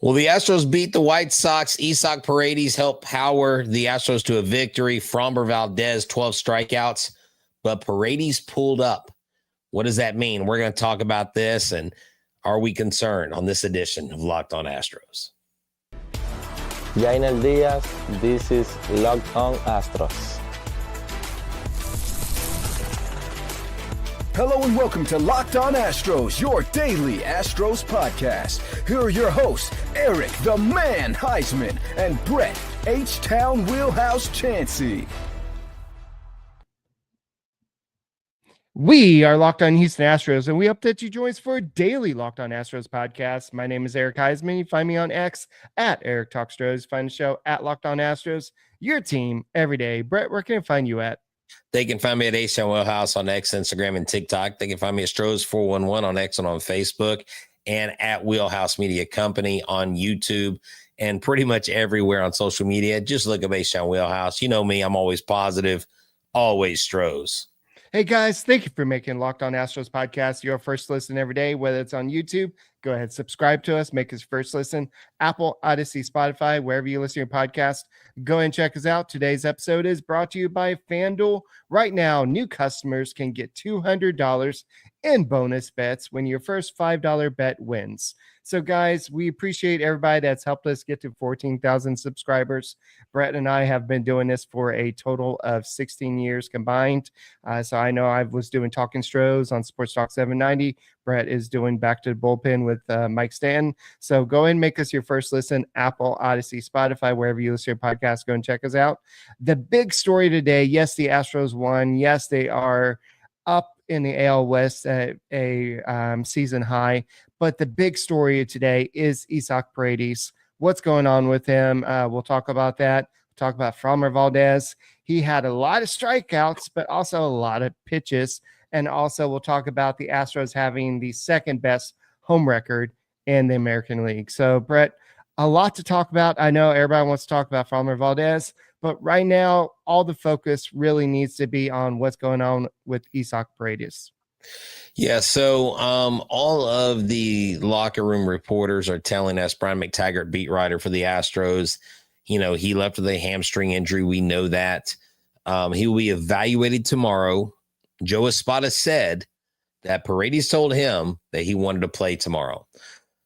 Well, the Astros beat the White Sox. Isaac Paredes helped power the Astros to a victory. Framber Valdez, 12 strikeouts, but Paredes pulled up. What does that mean? We're going to talk about this, and are we concerned on this edition of Locked On Astros? Jainer Diaz, this is Locked On Astros. Hello and welcome to Locked On Astros, your daily Astros podcast. Here are your hosts, Eric the Man Huysman and Brett H-Town Wheelhouse Chancey. We are Locked On Houston Astros, and we hope that you join us for a daily Locked On Astros podcast. My name is Eric Huysman. You find me on X at Eric Talk Astros. Find the show at Locked On Astros, your team every day. Brett, where can I find you at? They can find me at H-Town Wheelhouse on X, Instagram, and TikTok. They can find me at Stros411 on X and on Facebook, and at Wheelhouse Media Company on YouTube, and pretty much everywhere on social media. Just look up H-Town Wheelhouse. You know me, I'm always positive, always Stros. Hey guys, thank you for making Locked On Astros podcast your first listen every day, whether it's on YouTube. Go ahead, subscribe to us, make us first listen. Apple, Odyssey, Spotify, wherever you listen to your podcast, go and check us out. Today's episode is brought to you by FanDuel. Right now, new customers can get $200 in bonus bets when your first $5 bet wins. So guys, we appreciate everybody that's helped us get to 14,000 subscribers. Brett and I have been doing this for a total of 16 years combined. So I know I was doing Talking Stros on Sports Talk 790. Brett is doing Back to the Bullpen with Mike Stanton. So go and make us your first listen. Apple, Odyssey, Spotify, wherever you listen to your podcast, go and check us out. The big story today, yes, the Astros won. Yes, they are up in the AL West at a season high. But the big story today is Isaac Paredes. What's going on with him? We'll talk about that. We'll talk about Framber Valdez. He had a lot of strikeouts, but also a lot of pitches. And also we'll talk about the Astros having the second best home record in the American League. So, Brett, a lot to talk about. I know everybody wants to talk about Framber Valdez, but right now, all the focus really needs to be on what's going on with Isaac Paredes. Yeah, so all of the locker room reporters are telling us, Brian McTaggart, beat writer for the Astros, he left with a hamstring injury. We know that. He will be evaluated tomorrow. Joe Espada said that Paredes told him that he wanted to play tomorrow.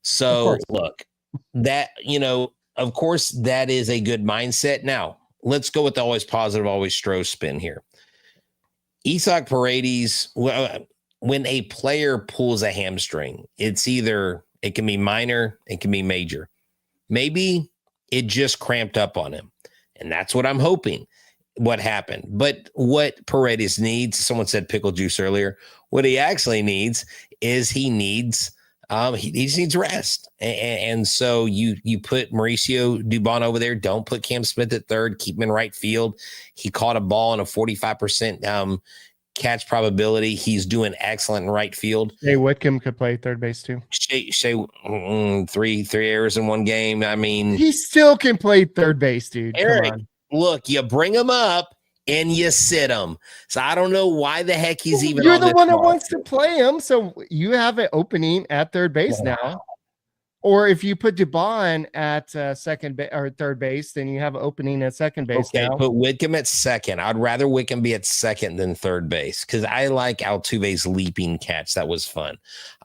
So, look, that, of course, that is a good mindset. Now, let's go with the always positive, always Stros spin here. Isaac Paredes, when a player pulls a hamstring, it can be minor, it can be major. Maybe it just cramped up on him. And that's what I'm hoping what happened. But what Paredes needs, someone said pickle juice earlier, what he actually needs is he needs rest. And so you put Mauricio Dubon over there. Don't put Cam Smith at third. Keep him in right field. He caught a ball in a 45% catch probability. He's doing excellent in right field. Shea Whitcomb could play third base too. Shea, three errors in one game. I mean, he still can play third base, dude. Eric, come on. Look, you bring him up and you sit him. So I don't know why the heck he's even. You're the one that wants to play him, so you have an opening at third base now. Or if you put Dubon at second or third base, then you have an opening at second base. Okay, now. Put Whitcomb at second. I'd rather Whitcomb be at second than third base because I like Altuve's leaping catch. That was fun.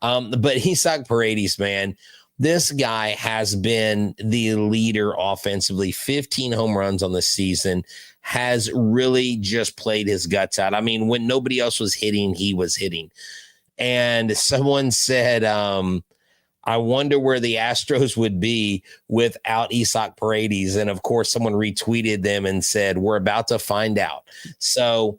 But Isaac Paredes, man, this guy has been the leader offensively. 15 home runs on the season. Has really just played his guts out. I mean, when nobody else was hitting, he was hitting. And someone said, I wonder where the Astros would be without Isaac Paredes. And of course, someone retweeted them and said, we're about to find out. So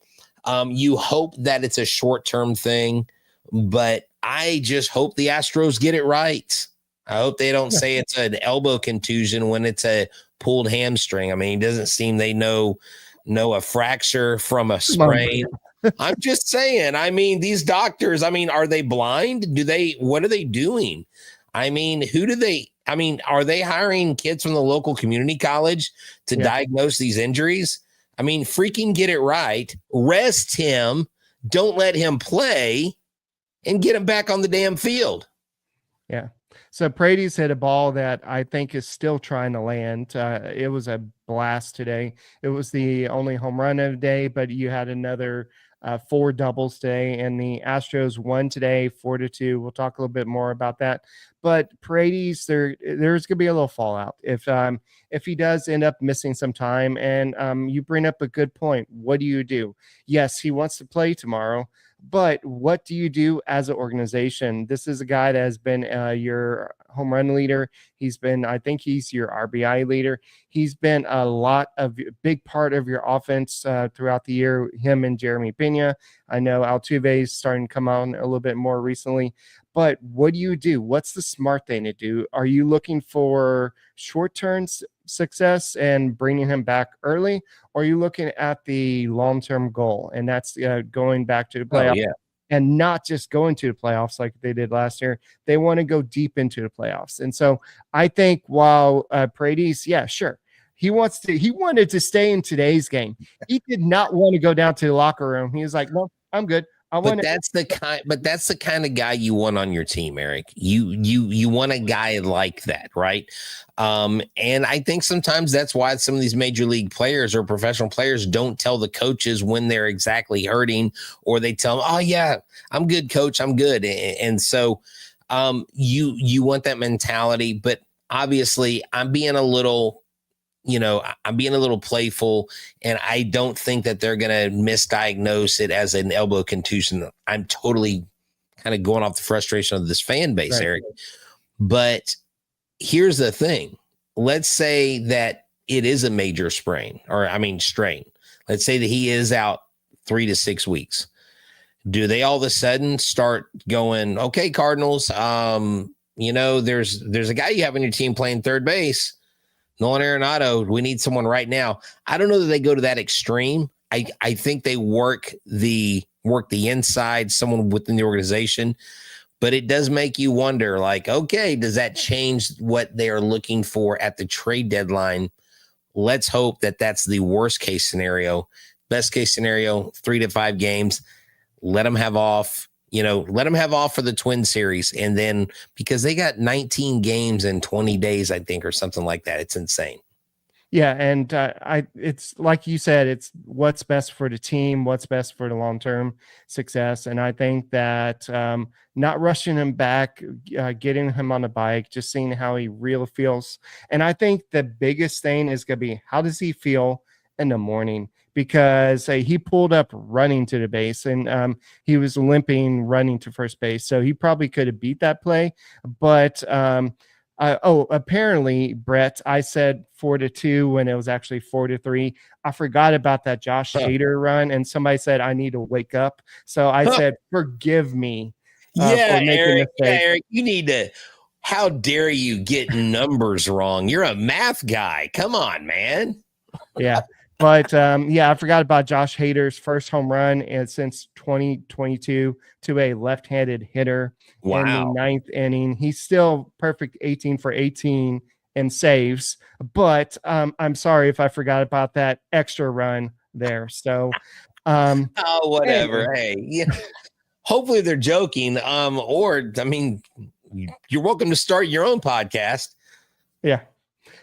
you hope that it's a short-term thing, but I just hope the Astros get it right. I hope they don't say it's an elbow contusion when it's a pulled hamstring. I mean, it doesn't seem they know a fracture from a sprain. I'm just saying, I mean, these doctors, I mean, are they blind? What are they doing? I mean, are they hiring kids from the local community college to diagnose these injuries? I mean, freaking get it right. Rest him. Don't let him play and get him back on the damn field. Yeah. So Paredes hit a ball that I think is still trying to land. It was a blast today. It was the only home run of the day, but you had another 4 doubles today, and the Astros won today 4-2. We'll talk a little bit more about that. But Paredes, there's going to be a little fallout if he does end up missing some time. And you bring up a good point. What do you do? Yes, he wants to play tomorrow. But what do you do as an organization? This is a guy that has been your home run leader. I think he's your RBI leader. He's been a big part of your offense throughout the year, him and Jeremy Pena. I know Altuve is starting to come on a little bit more recently. But what do you do? What's the smart thing to do? Are you looking for short-term success and bringing him back early? Or are you looking at the long-term goal? And that's going back to the playoffs. Oh, yeah. And not just going to the playoffs like they did last year. They want to go deep into the playoffs. And so I think while Paredes, yeah, sure. He wanted to stay in today's game. He did not want to go down to the locker room. He was like, no, I'm good. But that's the kind of guy you want on your team, Eric. You want a guy like that, right? And I think sometimes that's why some of these major league players or professional players don't tell the coaches when they're exactly hurting, or they tell them, "Oh yeah, I'm good, coach, I'm good." And so you want that mentality, but obviously I'm being a little playful, and I don't think that they're going to misdiagnose it as an elbow contusion. I'm totally kind of going off the frustration of this fan base, right, Eric. But here's the thing. Let's say that it is a major strain. Let's say that he is out 3 to 6 weeks. Do they all of a sudden start going, okay, Cardinals, there's a guy you have on your team playing third base, Nolan Arenado, we need someone right now. I don't know that they go to that extreme. I think they work the inside, someone within the organization, but it does make you wonder, like, okay, does that change what they are looking for at the trade deadline? Let's hope that that's the worst case scenario. Best case scenario, 3 to 5 games. Let them have off. Let them have off for the Twin Series. And then because they got 19 games in 20 days, I think, or something like that. It's insane. Yeah. And it's like you said, it's what's best for the team, what's best for the long-term success. And I think that not rushing him back, getting him on the bike, just seeing how he really feels. And I think the biggest thing is going to be, how does he feel in the morning? Because he pulled up running to the base, and he was limping running to first base. So he probably could have beat that play. But apparently, Brett, I said 4-2 when it was actually 4-3. I forgot about that Josh Hader run, and somebody said I need to wake up. So I said, forgive me. For making Eric, you need to. How dare you get numbers wrong? You're a math guy. Come on, man. Yeah. But, I forgot about Josh Hader's first home run since 2022 to a left-handed hitter in the 9th inning. He's still perfect 18 for 18 and saves. But I'm sorry if I forgot about that extra run there. So, whatever. Hey, yeah. Hopefully they're joking. You're welcome to start your own podcast. Yeah.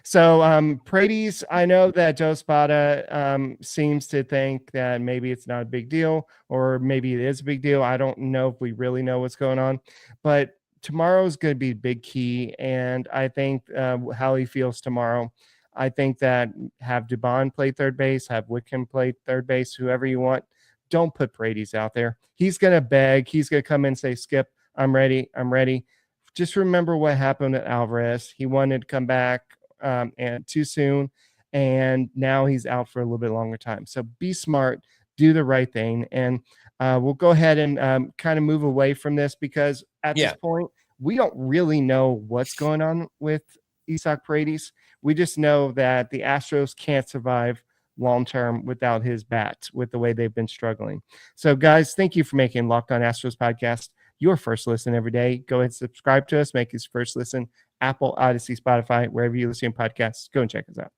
So Paredes, I know that Joe Spada seems to think that maybe it's not a big deal, or maybe it is a big deal. I don't know if we really know what's going on, but tomorrow is going to be a big key. And I think how he feels tomorrow, I think that have Dubon play third base, have Wickham play third base, whoever you want. Don't put Paredes out there. He's going to beg. He's going to come in and say, Skip, I'm ready. I'm ready. Just remember what happened at Alvarez. He wanted to come back and too soon, and now he's out for a little bit longer time. So be smart, do the right thing, and we'll go ahead and kind of move away from this, because at this point we don't really know what's going on with Isaac Paredes. We just know that the Astros can't survive long term without his bat, with the way they've been struggling. So guys, thank you for making Locked On Astros podcast your first listen every day. Go ahead and subscribe to us, make his first listen Apple, Odyssey, Spotify, wherever you listen to podcasts. Go and check us out.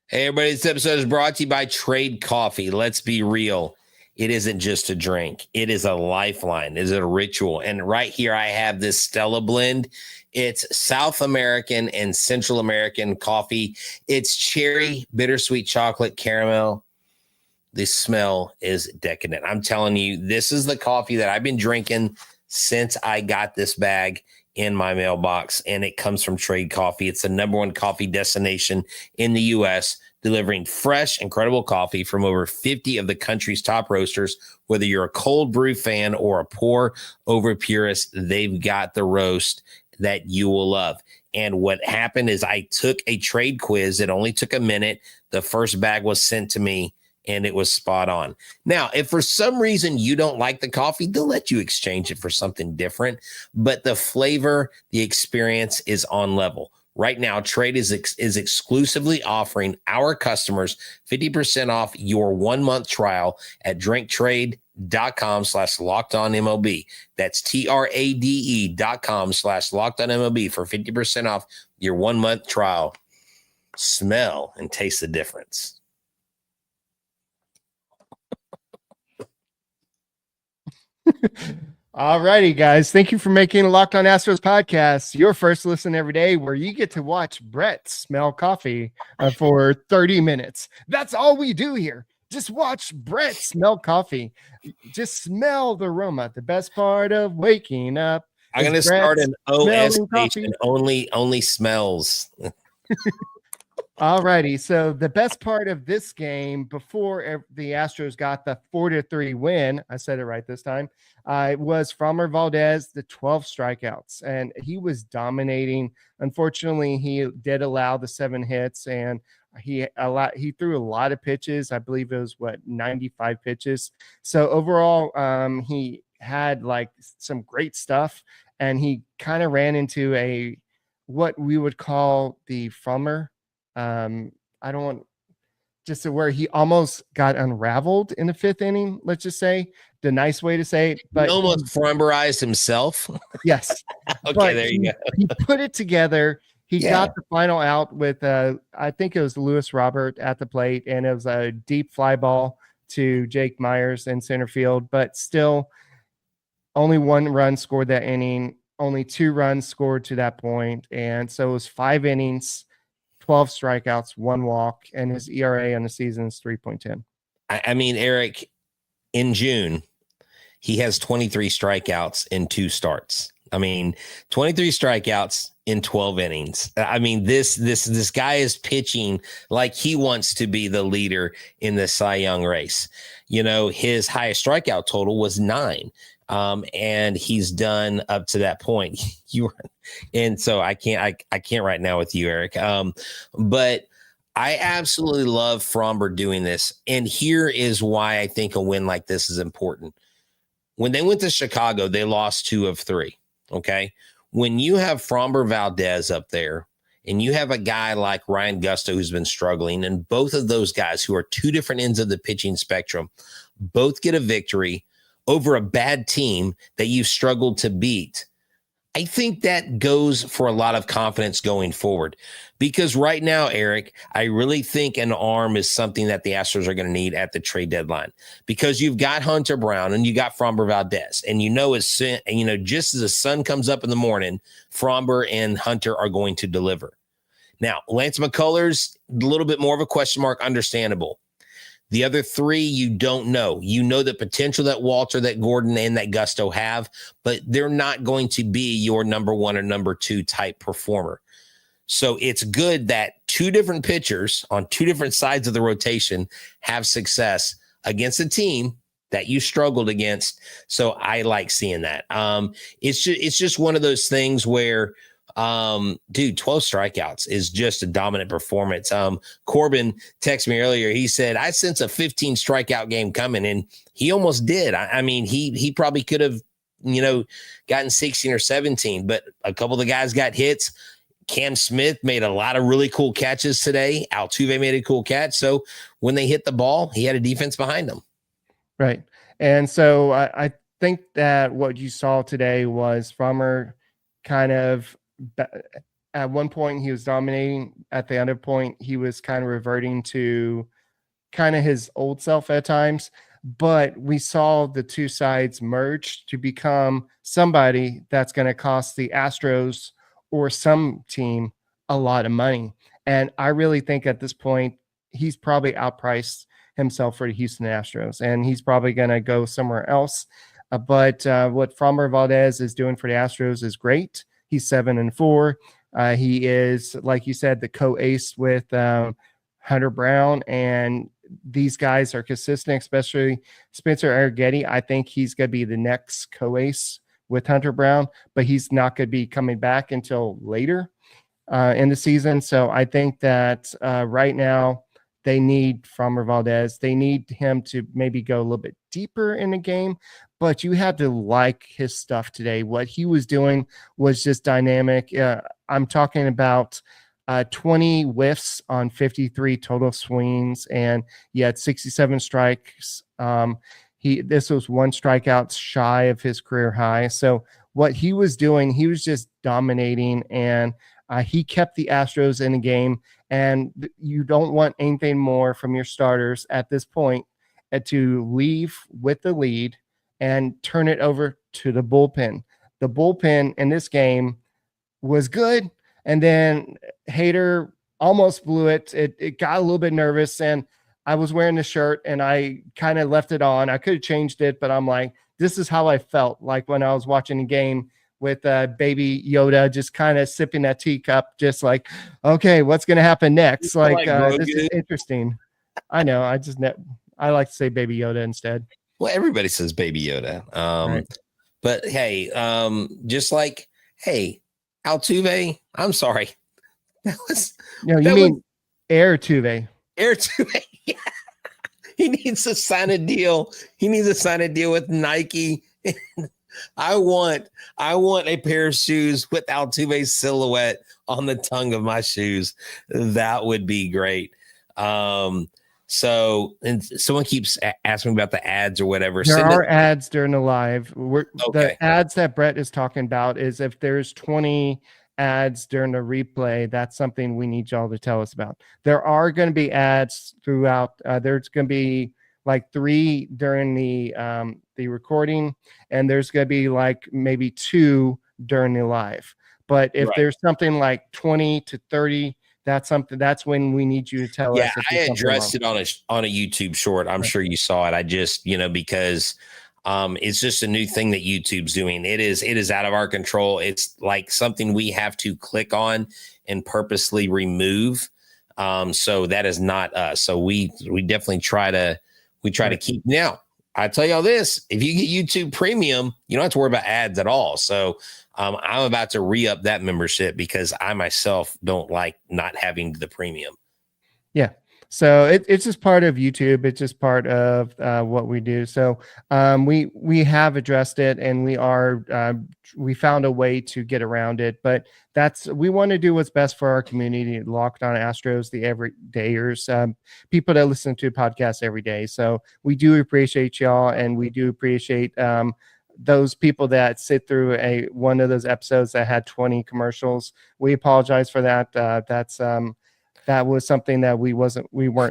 Hey, everybody, this episode is brought to you by Trade Coffee. Let's be real. It isn't just a drink. It is a lifeline. It is a ritual. And right here, I have this Stella blend. It's South American and Central American coffee. It's cherry, bittersweet chocolate, caramel. The smell is decadent. I'm telling you, this is the coffee that I've been drinking since I got this bag in my mailbox, and it comes from Trade Coffee. It's the #1 coffee destination in the U.S., delivering fresh, incredible coffee from over 50 of the country's top roasters. Whether you're a cold brew fan or a pour over purist, they've got the roast that you will love. And what happened is I took a trade quiz. It only took a minute. The first bag was sent to me, and it was spot on. Now, if for some reason you don't like the coffee, they'll let you exchange it for something different. But the flavor, the experience is on level. Right now, Trade is exclusively offering our customers 50% off your 1-month trial at drinktrade.com/lockedonmlb. That's TRADE.com/lockedonmlb for 50% off your 1-month trial. Smell and taste the difference. All righty, guys. Thank you for making Locked On Astros podcast your first listen every day, where you get to watch Brett smell coffee for 30 minutes. That's all we do here. Just watch Brett smell coffee. Just smell the aroma. The best part of waking up. I'm going to start an OS station, only smells. All righty. So the best part of this game, before the Astros got the 4-3 win, I said it right this time, was Framber Valdez, the 12 strikeouts, and he was dominating. Unfortunately, he did allow the 7 hits, and he threw a lot of pitches. I believe it was 95 pitches. So overall, he had like some great stuff, and he kind of ran into what we would call the Framber. I don't want just to where he almost got unraveled in the 5th inning. Let's just say the nice way to say it, but he almost Framberized himself. Yes. Okay, there you go. He put it together. He got the final out with, I think it was Lewis Robert at the plate, and it was a deep fly ball to Jake Myers in center field, but still only 1 run scored that inning, only 2 runs scored to that point. And so it was 5 innings, 12 strikeouts, 1 walk, and his ERA on the season is 3.10. I mean, Eric, in June, he has 23 strikeouts in 2 starts. I mean, 23 strikeouts in 12 innings. I mean, this guy is pitching like he wants to be the leader in the Cy Young race. You know, his highest strikeout total was 9. And he's done up to that point. And so I can't right now with you, Eric. But I absolutely love Framber doing this. And here is why I think a win like this is important. When they went to Chicago, they lost 2 of 3. Okay. When you have Framber Valdez up there, and you have a guy like Ryan Gusto who's been struggling, and both of those guys who are 2 different ends of the pitching spectrum, both get a victory over a bad team that you've struggled to beat, I think that goes for a lot of confidence going forward. Because right now, Eric, I really think an arm is something that the Astros are going to need at the trade deadline, because you've got Hunter Brown and you got Framber Valdez, and just as the sun comes up in the morning, Framber and Hunter are going to deliver. Now, Lance McCullers, a little bit more of a question mark, understandable. The other 3, you don't know. You know the potential that Walter, that Gordon, and that Gusto have, but they're not going to be your number 1 or number 2 type performer. So it's good that 2 different pitchers on 2 different sides of the rotation have success against a team that you struggled against. So I like seeing that. It's just one of those things where, 12 strikeouts is just a dominant performance. Corbin texted me earlier. He said, I sense a 15 strikeout game coming, and he almost did. I mean, he probably could have, gotten 16 or 17, but a couple of the guys got hits. Cam Smith made a lot of really cool catches today. Altuve made a cool catch. So when they hit the ball, he had a defense behind them. Right. And so I think that what you saw today was Framber kind of, at one point he was dominating. At the other point, he was kind of reverting to kind of his old self at times. but we saw the two sides merge to become somebody that's going to cost the Astros or some team a lot of money. And I really think at this point, he's probably outpriced himself for the Houston Astros, and he's probably going to go somewhere else. But what Framber Valdez is doing for the Astros is great. He's 7-4. He is, like you said, the co-ace with Hunter Brown, and these guys are consistent, especially Spencer Arrighetti. I think he's going to be the next co-ace with Hunter Brown, but he's not going to be coming back until later in the season. So I think that right now they need Framber Valdez. They need him to maybe go a little bit deeper in the game, but you had to like his stuff today. What he was doing was just dynamic. I'm talking about 20 whiffs on 53 total swings, and he had 67 strikes. This was one strikeout shy of his career high. So what he was doing, he was just dominating, and he kept the Astros in the game. And you don't want anything more from your starters at this point to leave with the lead and turn it over to the bullpen. The bullpen in this game was good, and then Hader almost blew it. It got a little bit nervous, and I was wearing the shirt, and I kind of left it on. I could have changed it, but I'm like, this is how I felt like when I was watching the game with Baby Yoda, just kind of sipping that teacup, just like, okay, what's going to happen next? This is interesting. I know. I like to say Baby Yoda instead. Well, everybody says Baby Yoda. Right. But hey, just like, hey, Altuve, I'm sorry. You mean Air Tuve. Air Tuve. Yeah. He needs to sign a deal. He needs to sign a deal with Nike. I want a pair of shoes with Altuve's silhouette on the tongue of my shoes. That would be great. So, and someone keeps asking about the ads or whatever. There are ads during the live. Okay. The ads that Brett is talking about is if there's 20 ads during the replay, that's something we need y'all to tell us about. There are going to be ads throughout. There's going to be like 3 during the recording, and there's going to be like maybe 2 during the live. But if there's something like 20 to 30, that's when we need you to tell us. Yeah, I addressed it on a YouTube short. I'm sure you saw it. I just, because it's just a new thing that YouTube's doing. It is out of our control. It's like something we have to click on and purposely remove. So that is not us. So we definitely try to keep. Now, I tell y'all this, if you get YouTube Premium, you don't have to worry about ads at all. So I'm about to re-up that membership because I myself don't like not having the premium. Yeah. So it's just part of YouTube. It's just part of what we do. So we have addressed it, and we found a way to get around it. But we want to do what's best for our community. Locked On Astros, the everydayers, people that listen to podcasts every day. So we do appreciate y'all, and we do appreciate those people that sit through one of those episodes that had 20 commercials. We apologize for that. That was something that we weren't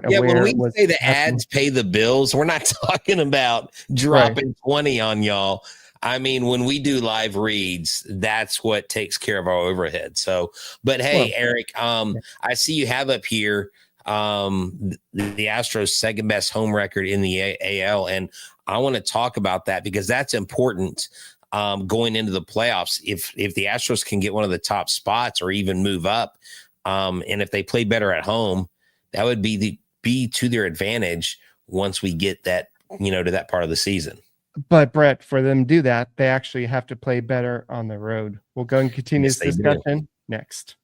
aware. When we say the ads pay the bills, we're not talking about dropping 20 on y'all. I mean, when we do live reads, that's what takes care of our overhead. So, but hey, Eric, I see you have up here the Astros' second best home record in the AL, and I want to talk about that because that's important going into the playoffs. If the Astros can get one of the top spots or even move up, and if they play better at home, that would be to their advantage once we get that, to that part of the season. But Brett, for them to do that, they actually have to play better on the road. We'll go and continue this discussion next.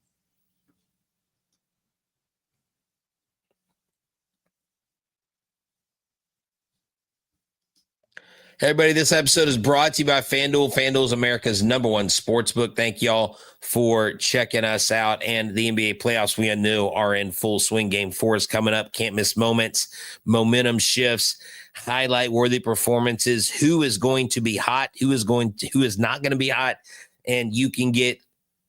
Hey everybody, this episode is brought to you by FanDuel. FanDuel is America's #1 sportsbook. Thank y'all for checking us out. And the NBA playoffs, we know, are in full swing. Game 4 is coming up. Can't miss moments, momentum shifts, highlight-worthy performances. Who is going to be hot? Who is not going to be hot? And you can get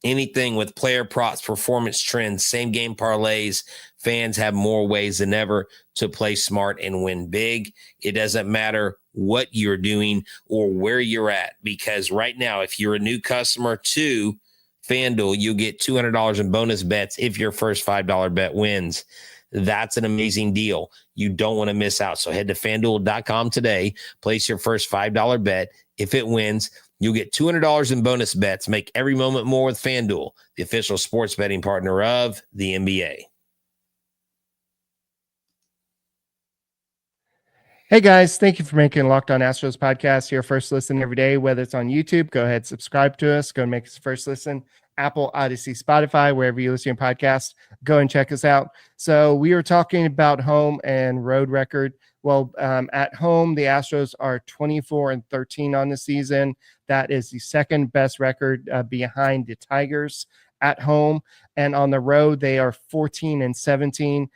anything with player props, performance trends, same game parlays. Fans have more ways than ever to play smart and win big. It doesn't matter what you're doing or where you're at, because right now, if you're a new customer to FanDuel, you get $200 in bonus bets if your first $5 bet wins. That's an amazing deal. You don't want to miss out. So head to FanDuel.com today, place your first $5 bet. If it wins, you'll get $200 in bonus bets. Make every moment more with FanDuel, the official sports betting partner of the NBA. Hey guys, thank you for making Locked On Astros podcast your first listen every day, whether it's on YouTube. Go ahead, subscribe to us. Go and make us first listen. Apple, Odyssey, Spotify, wherever you listen to your podcast, go and check us out. So we were talking about home and road record. Well, at home, the Astros are 24-13 on the season. That is the second best record behind the Tigers at home. And on the road, they are 14-17.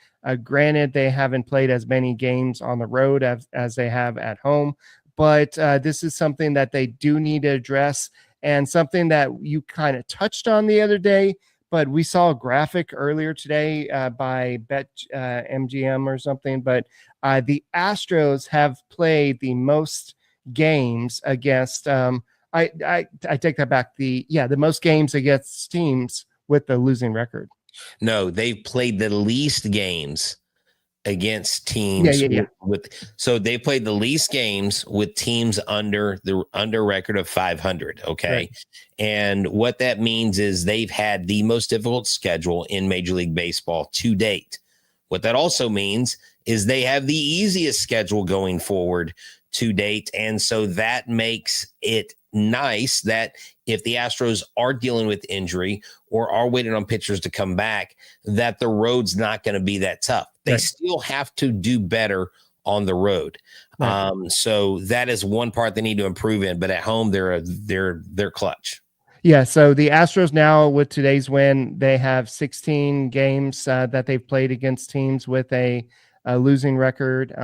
Granted, they haven't played as many games on the road as they have at home, but this is something that they do need to address, and something that you kind of touched on the other day, but we saw a graphic earlier today by Bet MGM or something, but the Astros have played the most games against I take that back. The most games against teams with the losing record. No, they've played the least games against teams. So they played the least games with teams under record of 500. Okay. Right. And what that means is they've had the most difficult schedule in Major League Baseball to date. What that also means is they have the easiest schedule going forward to date. And so that makes it nice that if the Astros are dealing with injury or are waiting on pitchers to come back, that the road's not going to be that tough. They still have to do better on the road. Right. So that is one part they need to improve in, but at home they're clutch. Yeah, so the Astros now, with today's win, they have 16 games that they've played against teams with a losing record.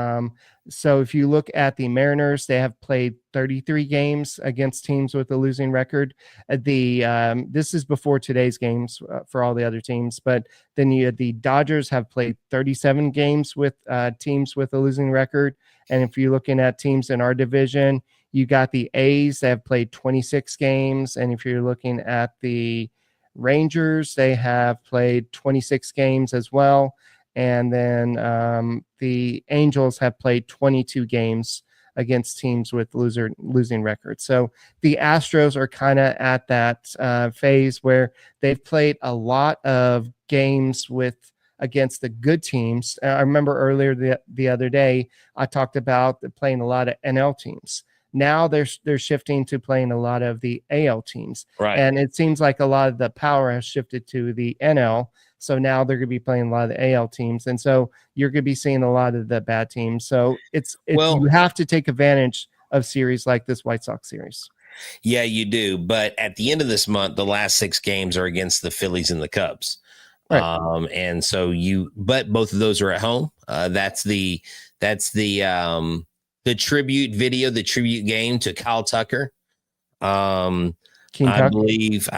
So if you look at the Mariners, they have played 33 games against teams with a losing record. This is before today's games for all the other teams, but then the Dodgers have played 37 games with teams with a losing record. And if you're looking at teams in our division, you got the A's that have played 26 games. And if you're looking at the Rangers, they have played 26 games as well. And then the Angels have played 22 games against teams with losing records. So the Astros are kind of at that phase where they've played a lot of games against the good teams. I remember earlier the other day, I talked about playing a lot of NL teams. Now they're shifting to playing a lot of the AL teams. Right. And it seems like a lot of the power has shifted to the NL. So now they're going to be playing a lot of the AL teams. And so you're going to be seeing a lot of the bad teams. So you have to take advantage of series like this White Sox series. Yeah, you do. But at the end of this month, the last 6 games are against the Phillies and the Cubs. Right. And so but both of those are at home. That's the tribute video, the tribute game to Kyle Tucker. King I Tuck? believe,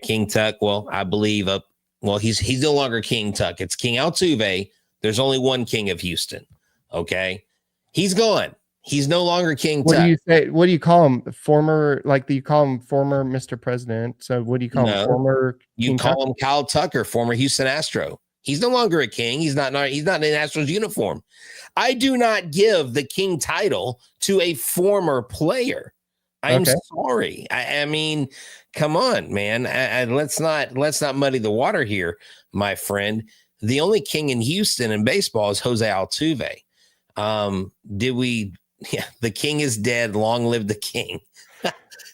King Tuck. Well, I believe he's no longer King Tuck. It's King Altuve. There's only one King of Houston. Okay. He's gone. He's no longer King Tuck. What do you say? What do you call him? You call him former Mr. President. So what do you call him? Former You call him Kyle Tucker, former Houston Astro. He's no longer a king. He's not in an Astros uniform. I do not give the king title to a former player. I'm sorry. I mean, come on, man. Let's not muddy the water here, my friend. The only king in Houston in baseball is Jose Altuve. The king is dead. Long live the king.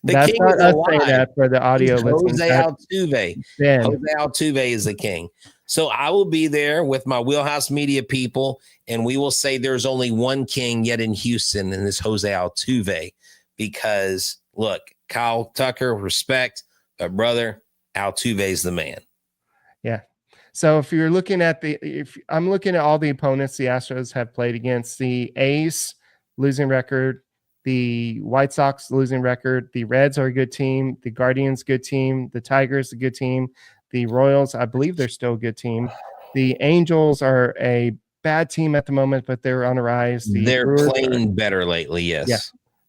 That's king not us saying that for the audio listeners. Jose Altuve. Jose Altuve is the king. So I will be there with my Wheelhouse Media people, and we will say there's only one king yet in Houston, and it's Jose Altuve. Because look, Kyle Tucker, respect, but brother, Altuve's the man. Yeah. So if you're looking at if I'm looking at all the opponents the Astros have played against, the A's losing record, The White Sox losing record. The Reds are a good team. The Guardians, good team. The Tigers, a good team. The Royals, I believe they're still a good team. The Angels are a bad team at the moment, but they're on a rise. They're playing better lately, yes. Yeah.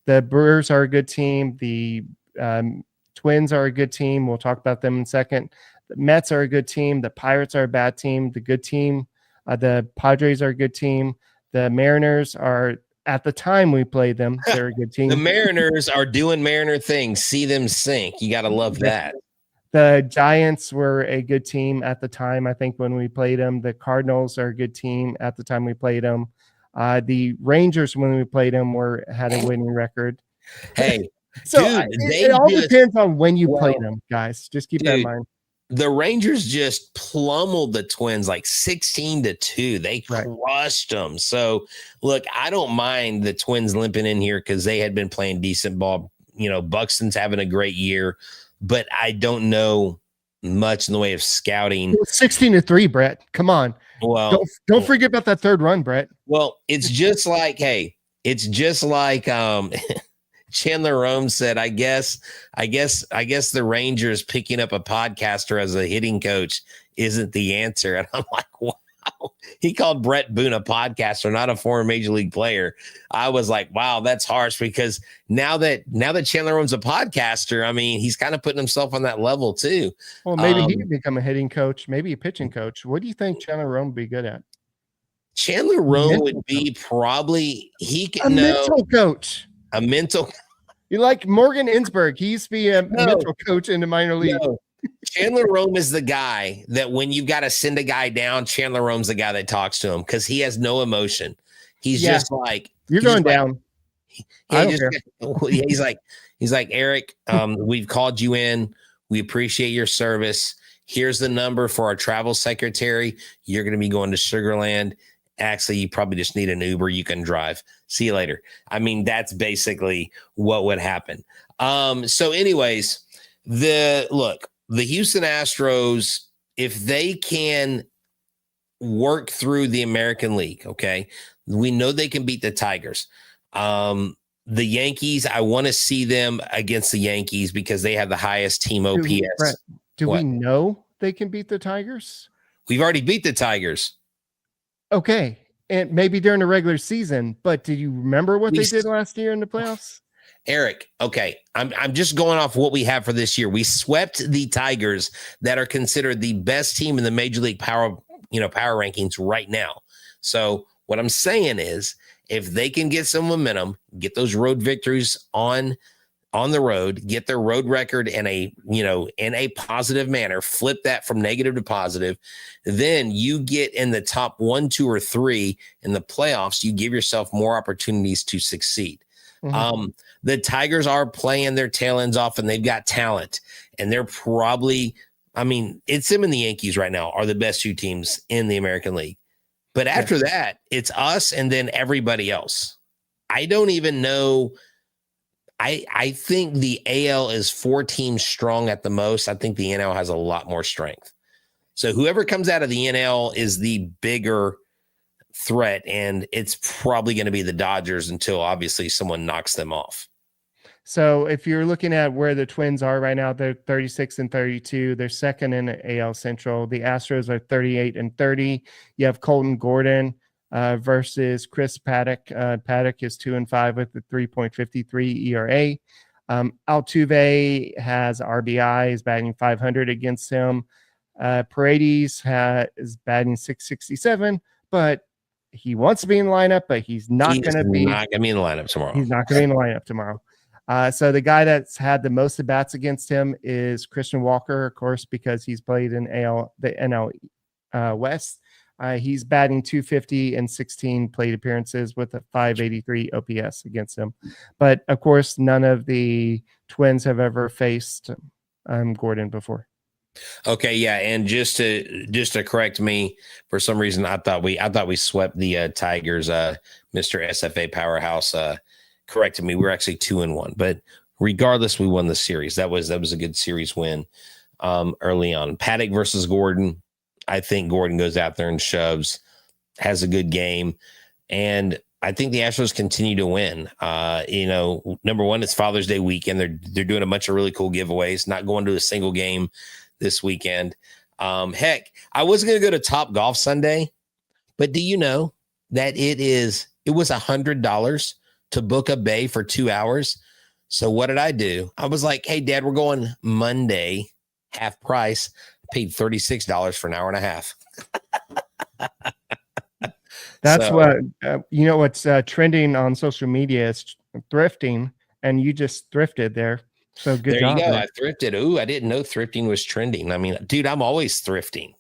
The Brewers are a good team. The Twins are a good team. We'll talk about them in a second. The Mets are a good team. The Pirates are a bad team. The good team. The Padres are a good team. The Mariners are, at the time we played them, they're a good team. The Mariners are doing Mariner things. See them sink. You got to love that. The Giants were a good team at the time, I think, when we played them. The Cardinals are a good team at the time we played them. The Rangers, when we played them, had a winning record. Hey, so dude, it all depends on when you play them, guys. Just keep that in mind. The Rangers just pummeled the Twins like 16-2. They crushed them. So, look, I don't mind the Twins limping in here because they had been playing decent ball. Buxton's having a great year, but I don't know much in the way of scouting. 16-3, Brett. Come on. Well, don't forget about that third run, Brett. Well, it's just like, Chandler Rome said, I guess the Rangers picking up a podcaster as a hitting coach isn't the answer. And I'm like, wow. He called Brett Boone a podcaster, not a former major league player. I was like, wow, that's harsh, because now that Chandler Rome's a podcaster, I mean, he's kind of putting himself on that level too. Well, maybe he could become a hitting coach, maybe a pitching coach. What do you think Chandler Rome would be good at? Chandler Rome would be probably mental coach. A mental. You like Morgan Insberg? He used to be a mental coach in the minor league. No. Chandler Rome is the guy that when you've got to send a guy down, Chandler Rome's the guy that talks to him because he has no emotion. He's just like, you're going down. He's like, Eric, we've called you in. We appreciate your service. Here's the number for our travel secretary. You're going to be going to Sugarland. Actually, you probably just need an Uber. You can drive. See you later. I mean, that's basically what would happen. So anyways, the Houston Astros, if they can work through the American League, okay, we know they can beat the Tigers. The Yankees, I want to see them against the Yankees because they have the highest team OPS. We know they can beat the Tigers? We've already beat the Tigers. Okay, and maybe during the regular season, but do you remember what they did last year in the playoffs? Eric, okay, I'm just going off what we have for this year. We swept the Tigers that are considered the best team in the Major League power rankings right now. So what I'm saying is, if they can get some momentum, get those road victories on the road, get their road record in a positive manner, flip that from negative to positive, then you get in the top 1, 2, or 3 in the playoffs. You give yourself more opportunities to succeed. Mm-hmm. The Tigers are playing their tail ends off, and they've got talent, and they're probably, it's them and the Yankees right now are the best 2 teams in the American League. But after that, it's us and then everybody else. I don't even know. I think the AL is 4 teams strong at the most. I think the NL has a lot more strength. So whoever comes out of the NL is the bigger threat, and it's probably going to be the Dodgers until obviously someone knocks them off. So if you're looking at where the Twins are right now, they're 36-32. They're second in the AL Central. The Astros are 38-30. You have Colton Gordon versus Chris Paddock. Paddock is 2-5 with a 3.53 ERA. Altuve has RBI, is batting .500 against him. Paredes is batting .667, but he wants to be in the lineup, but he's not going to be in the lineup tomorrow. He's not going to be in the lineup tomorrow. So the guy that's had the most at bats against him is Christian Walker, of course, because he's played in the NL West. He's batting .250 and 16 plate appearances with a .583 OPS against him. But of course, none of the Twins have ever faced Gordon before. Okay, yeah, and just to correct me, for some reason I thought we swept the Tigers. Mr. SFA Powerhouse corrected me. We're actually 2-1, but regardless, we won the series. That was a good series win early on. Paddock versus Gordon. I think Gordon goes out there and shoves, has a good game, and I think the Astros continue to win. Number one, it's Father's Day weekend. They're doing a bunch of really cool giveaways. Not going to a single game this weekend. Heck, I was going to go to Top Golf Sunday, but do you know that it was $100 to book a bay for 2 hours? So what did I do? I was like, hey, Dad, we're going Monday, half price. I paid $36 for an hour and a half. That's what what's trending on social media is thrifting, and you just thrifted there. So good job. There you go. Man. I thrifted. Ooh, I didn't know thrifting was trending. I mean, dude, I'm always thrifting.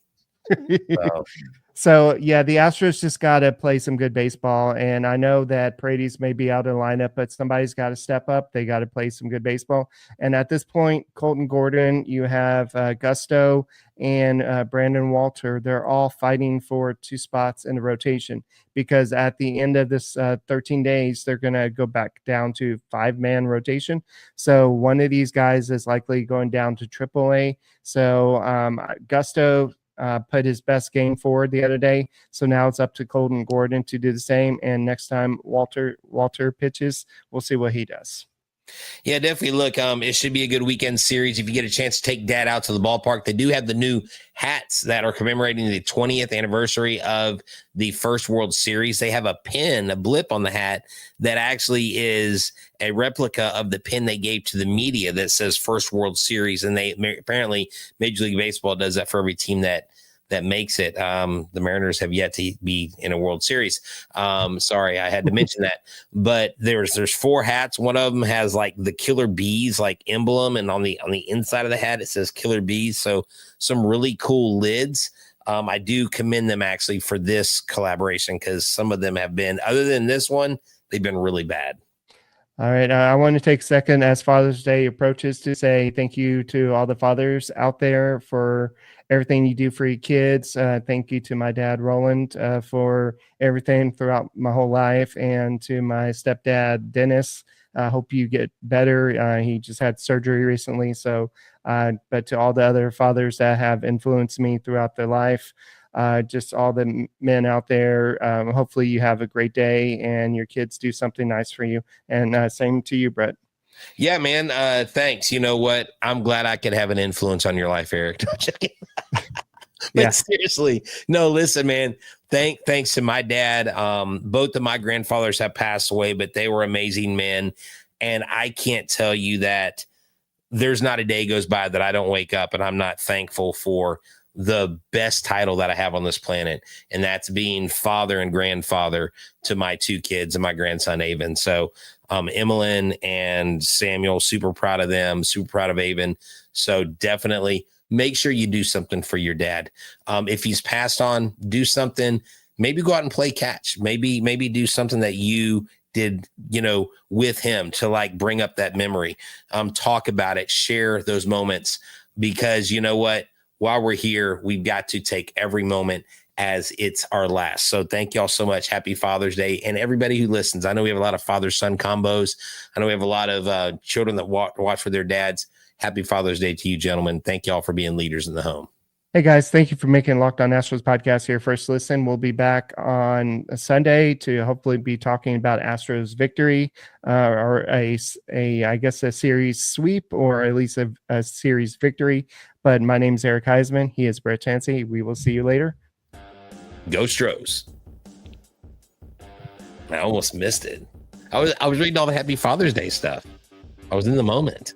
So yeah, the Astros just got to play some good baseball, and I know that Paredes may be out of the lineup, but somebody's got to step up. They got to play some good baseball. And at this point, Colton Gordon, you have Gusto and Brandon Walter. They're all fighting for 2 spots in the rotation, because at the end of this 13 days, they're going to go back down to 5-man rotation. So one of these guys is likely going down to AAA. So Gusto put his best game forward the other day. So now it's up to Colton Gordon to do the same. And next time Walter pitches, we'll see what he does. Yeah, definitely. Look, it should be a good weekend series. If you get a chance to take Dad out to the ballpark, they do have the new hats that are commemorating the 20th anniversary of the first World Series. They have a pin, a blip on the hat that actually is a replica of the pin they gave to the media that says first World Series. And they apparently Major League Baseball does that for every team that makes it. The Mariners have yet to be in a World Series. Sorry, I had to mention that. But there's 4 hats. One of them has like the Killer Bees like emblem, and on the inside of the hat it says Killer Bees. So some really cool lids. I do commend them actually for this collaboration, because some of them have been, other than this one, they've been really bad. All right. I want to take a second as Father's Day approaches to say thank you to all the fathers out there for everything you do for your kids. Thank you to my dad, Roland, for everything throughout my whole life, and to my stepdad, Dennis. I hope you get better. He just had surgery recently. So, but to all the other fathers that have influenced me throughout their life, just all the men out there, hopefully you have a great day and your kids do something nice for you. And same to you, Brett. Yeah, man. Thanks. You know what? I'm glad I could have an influence on your life, Eric. But seriously, no, listen, man, thanks to my dad. Both of my grandfathers have passed away, but they were amazing men. And I can't tell you that there's not a day goes by that I don't wake up and I'm not thankful for the best title that I have on this planet. And that's being father and grandfather to my 2 kids and my grandson, Avon. So Emmeline and Samuel, super proud of them, super proud of Avon. So definitely make sure you do something for your dad. If he's passed on, do something. Maybe go out and play catch. Maybe do something that you did, with him to like bring up that memory. Talk about it, share those moments, because you know what? While we're here, we've got to take every moment as it's our last. So thank y'all so much. Happy Father's Day. And everybody who listens, I know we have a lot of father-son combos. I know we have a lot of children that watch for their dads. Happy Father's Day to you, gentlemen. Thank y'all for being leaders in the home. Hey guys, thank you for making Locked On Astros podcast here first listen. We'll be back on Sunday to hopefully be talking about Astros victory, or I guess a series sweep, or at least a series victory. But my name is Eric Huysman. He is Brett Chancey. We will see you later. Go Stros. I almost missed it. I was reading all the Happy Father's Day stuff. I was in the moment.